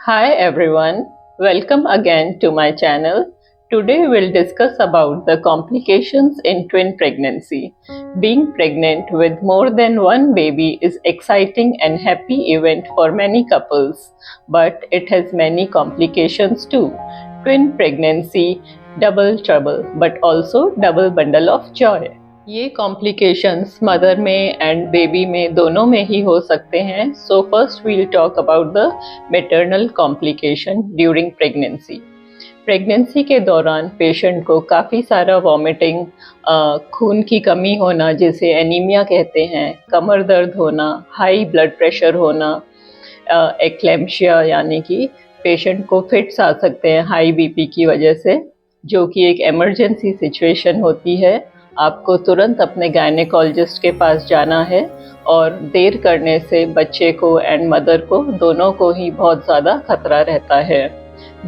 Hi everyone, welcome again to my channel. Today we'll discuss about the complications in twin pregnancy. Being pregnant with more than one baby is exciting and happy event for many couples, but it has many complications too. Twin pregnancy, double trouble, but also double bundle of joy. ये complications mother में and baby में दोनों में ही हो सकते हैं. So first we'll talk about the maternal complication during pregnancy के दौरान पेशेंट को काफ़ी सारा वॉमिटिंग, खून की कमी होना जिसे एनीमिया कहते हैं, कमर दर्द होना, हाई ब्लड प्रेशर होना, एक्लेम्शिया यानी कि पेशेंट को फिट्स आ सकते हैं हाई बीपी की वजह से, जो कि एक इमरजेंसी सिचुएशन होती है. आपको तुरंत अपने गायनेकोलॉजिस्ट के पास जाना है और देर करने से बच्चे को एंड मदर को दोनों को ही बहुत ज़्यादा खतरा रहता है.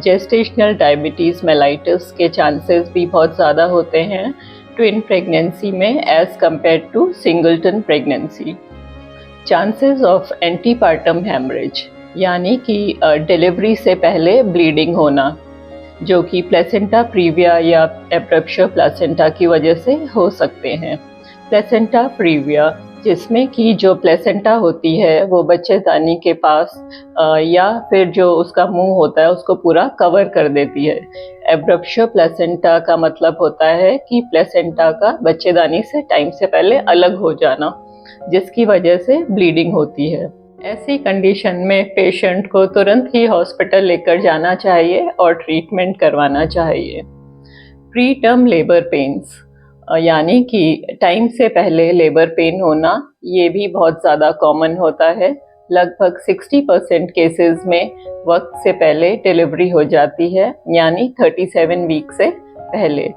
जेस्टेशनल डायबिटीज़ मेलाइटिस के चांसेस भी बहुत ज़्यादा होते हैं ट्विन प्रेगनेंसी में as compared to singleton pregnancy. Chances of antepartum haemorrhage यानी कि डिलीवरी से पहले ब्लीडिंग होना, जो कि प्लेसेंटा प्रीविया या एब्रप्शन प्लेसेंटा की वजह से हो सकते हैं. प्लेसेंटा प्रीविया जिसमें कि जो प्लेसेंटा होती है वो बच्चेदानी के पास या फिर जो उसका मुंह होता है उसको पूरा कवर कर देती है. एब्रप्शन प्लेसेंटा का मतलब होता है कि प्लेसेंटा का बच्चेदानी से टाइम से पहले अलग हो जाना, जिसकी वजह से ब्लीडिंग होती है. ऐसी कंडीशन में पेशेंट को तुरंत ही हॉस्पिटल लेकर जाना चाहिए और ट्रीटमेंट करवाना चाहिए. प्री टर्म लेबर पेन्स यानी कि टाइम से पहले लेबर पेन होना, ये भी बहुत ज़्यादा कॉमन होता है. लगभग 60% केसेस में वक्त से पहले डिलीवरी हो जाती है, यानी 37 वीक से पहले.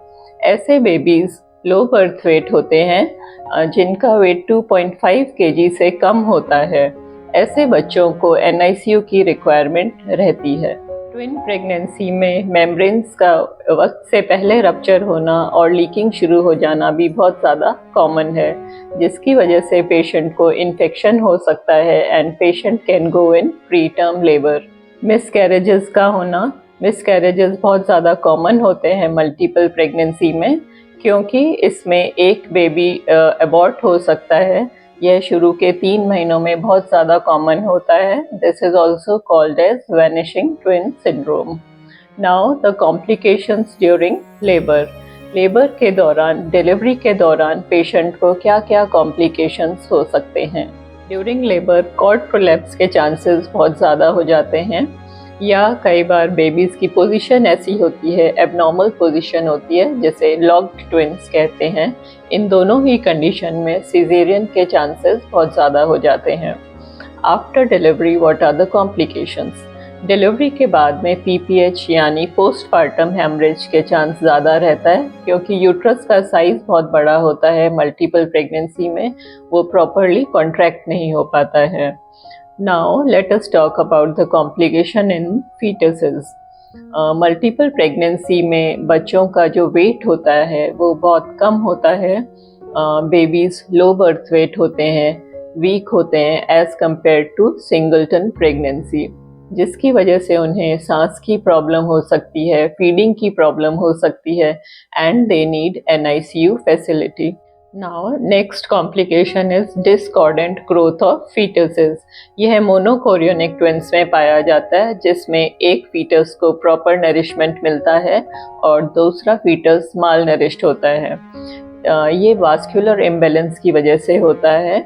ऐसे बेबीज़ लो बर्थ वेट होते हैं जिनका वेट 2.5 kg से कम होता है. ऐसे बच्चों को NICU की रिक्वायरमेंट रहती है. ट्विन प्रेगनेंसी में मेम्ब्रेन्स का वक्त से पहले रप्चर होना और लीकिंग शुरू हो जाना भी बहुत ज़्यादा कॉमन है, जिसकी वजह से पेशेंट को इन्फेक्शन हो सकता है and patient can go in pre term labour. Miscarriages का होना, मिसकैरेजेस बहुत ज़्यादा कॉमन होते हैं मल्टीपल प्रेगनेंसी में, क्योंकि इसमें एक बेबी अबॉर्ट हो सकता है. यह शुरू के 3 महीनों में बहुत ज़्यादा कॉमन होता है. This is also called as vanishing twin syndrome. Now the complications during labour. Labour के दौरान, डिलीवरी के दौरान पेशेंट को क्या क्या कॉम्प्लिकेशंस हो सकते हैं. ड्यूरिंग लेबर कॉर्ड प्रोलैप्स के चांसेस बहुत ज़्यादा हो जाते हैं, या कई बार बेबीज़ की पोजीशन ऐसी होती है, एबनॉर्मल पोजीशन होती है, जैसे लॉक्ड ट्विन्स कहते हैं. इन दोनों ही कंडीशन में सिजेरियन के चांसेस बहुत ज़्यादा हो जाते हैं. After delivery what are the complications. Delivery के बाद में PPH यानी पोस्टपार्टम हेमरेज के चांस ज़्यादा रहता है, क्योंकि यूट्रस का साइज़ बहुत बड़ा होता है मल्टीपल प्रेगनेंसी में, वो प्रॉपरली कॉन्ट्रैक्ट नहीं हो पाता है. Now let us talk about the complication in fetuses. Multiple pregnancy में बच्चों का जो वेट होता है वो बहुत कम होता है. बेबीज़ लो बर्थ वेट होते हैं, वीक होते हैं as compared to singleton pregnancy, जिसकी वजह से उन्हें सांस की प्रॉब्लम हो सकती है, फीडिंग की प्रॉब्लम हो सकती है and they need NICU facility. Now next complication is discordant growth of fetuses. यह मोनोकोरियोनिक ट्विन्स में पाया जाता है, जिसमें एक फीटस को प्रॉपर नरिशमेंट मिलता है और दूसरा फीटस माल नरिश्ड होता है. ये वास्कुलर इम्बैलेंस की वजह से होता है.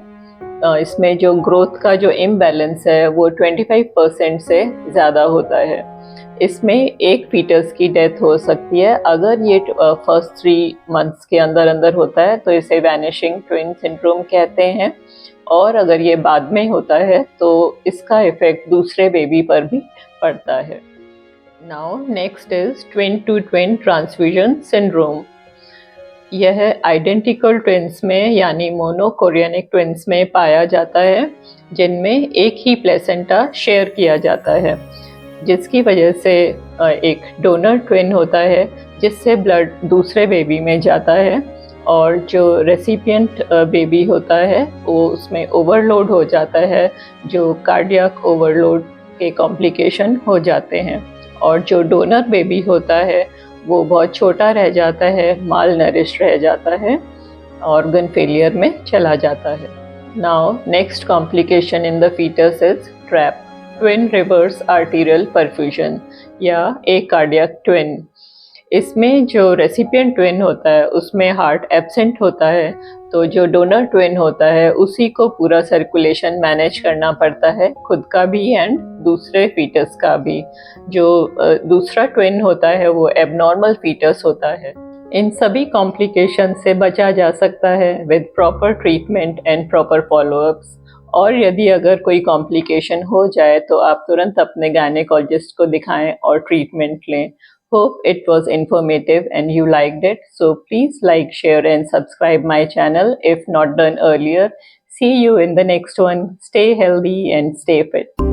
इसमें जो ग्रोथ का जो इम्बैलेंस है वो 25% से ज़्यादा होता है. इसमें एक फीटस की डेथ हो सकती है. अगर ये फर्स्ट 3 मंथ्स के अंदर अंदर होता है तो इसे वैनिशिंग ट्विन सिंड्रोम कहते हैं, और अगर ये बाद में होता है तो इसका इफ़ेक्ट दूसरे बेबी पर भी पड़ता है. Now next is twin to twin transfusion syndrome. यह आइडेंटिकल ट्विन्स में यानी मोनोकोरियोनिक ट्विन्स में पाया जाता है, जिनमें एक ही प्लेसेंटा शेयर किया जाता है, जिसकी वजह से एक डोनर ट्विन होता है जिससे ब्लड दूसरे बेबी में जाता है, और जो रेसिपिएंट बेबी होता है वो उसमें ओवरलोड हो जाता है, जो कार्डियक ओवरलोड के कॉम्प्लिकेशन हो जाते हैं और जो डोनर बेबी होता है वो बहुत छोटा रह जाता है, माल नरिश रह जाता है, ऑर्गन फेलियर में चला जाता है। Now next complication in the foetus is TRAP, twin reverse arterial perfusion या ए कार्डियक ट्विन। इसमें जो रेसिपिएंट ट्विन होता है उसमें हार्ट एब्सेंट होता है, तो जो डोनर ट्विन होता है उसी को पूरा सर्कुलेशन मैनेज करना पड़ता है, खुद का भी एंड दूसरे फीटस का भी। जो दूसरा ट्विन होता है वो एबनॉर्मल फीटस होता है। इन सभी कॉम्प्लिकेशन से बचा जा सकता है with proper treatment and proper follow-ups. और यदि अगर कोई कॉम्प्लिकेशन हो जाए तो आप तुरंत अपने गायनेकोलॉजिस्ट को दिखाएं और ट्रीटमेंट लें। Hope it was informative and you liked it. So please like, share and subscribe my channel if not done earlier. See you in the next one. Stay healthy and stay fit.